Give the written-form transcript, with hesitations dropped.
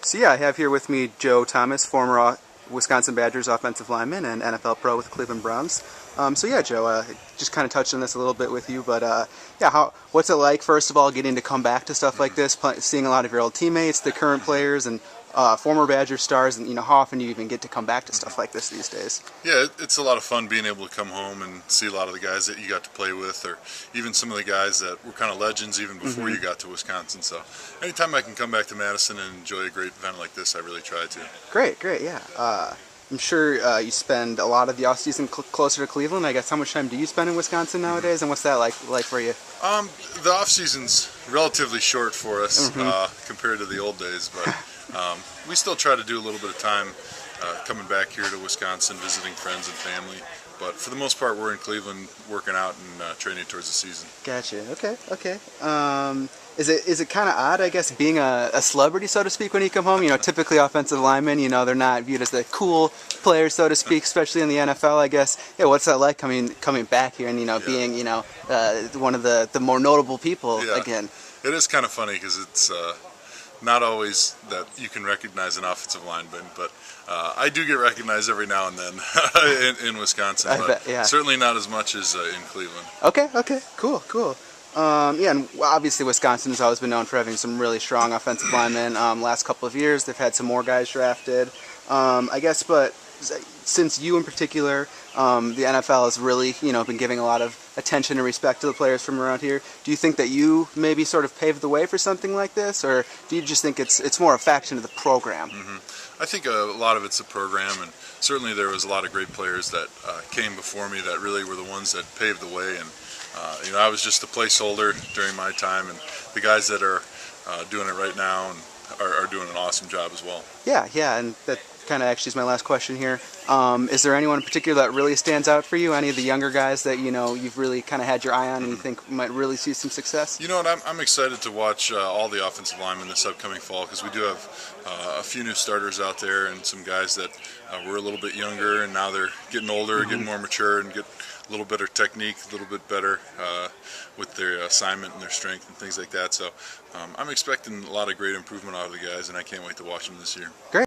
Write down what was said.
So yeah, I have here with me Joe Thomas, former Wisconsin Badgers offensive lineman and NFL pro with the Cleveland Browns. So yeah, Joe, just kind of touched on this a little bit with you, but yeah, what's it like, first of all, getting to come back to stuff like this, seeing a lot of your old teammates, the current players, and former Badger stars, and how often do you even get to come back to stuff like this these days? Yeah, it's a lot of fun being able to come home and see a lot of the guys that you got to play with, or even some of the guys that were kind of legends even before you got to Wisconsin. So anytime I can come back to Madison and enjoy a great event like this, I really try to. Great, yeah. I'm sure you spend a lot of the off season closer to Cleveland. I guess how much time do you spend in Wisconsin nowadays, and what's that like for you? The off season's relatively short for us compared to the old days, but we still try to do a little bit of time coming back here to Wisconsin, visiting friends and family. But for the most part, we're in Cleveland working out and training towards the season. Gotcha. Okay. Is it kind of odd, I guess, being a celebrity, so to speak, when you come home? Typically offensive linemen, they're not viewed as the cool players, so to speak, especially in the NFL, I guess. Yeah, what's that like coming back here and being one of the more notable people again? It is kind of funny because it's not always that you can recognize an offensive lineman, but I do get recognized every now and then in Wisconsin, but certainly not as much as in Cleveland. Okay, cool. Yeah, and obviously Wisconsin's always been known for having some really strong offensive linemen. Last couple of years, they've had some more guys drafted, I guess. But since you in particular, the NFL has really, been giving a lot of attention and respect to the players from around here. Do you think that you maybe sort of paved the way for something like this, or do you just think it's more a faction of the program? I think a lot of it's the program, and certainly there was a lot of great players that came before me that really were the ones that paved the way. And I was just a placeholder during my time, and the guys that are doing it right now and are doing an awesome job as well. Yeah, and that kind of actually is my last question here. Is there anyone in particular that really stands out for you? Any of the younger guys that you've really kind of had your eye on and you think might really see some success? You know what? I'm excited to watch all the offensive linemen this upcoming fall, because we do have a few new starters out there and some guys that were a little bit younger and now they're getting older, getting more mature, and get a little better technique, a little bit better with their assignment and their strength and things like that. So I'm expecting a lot of great improvement out of the guys, and I can't wait to watch them this year. Great.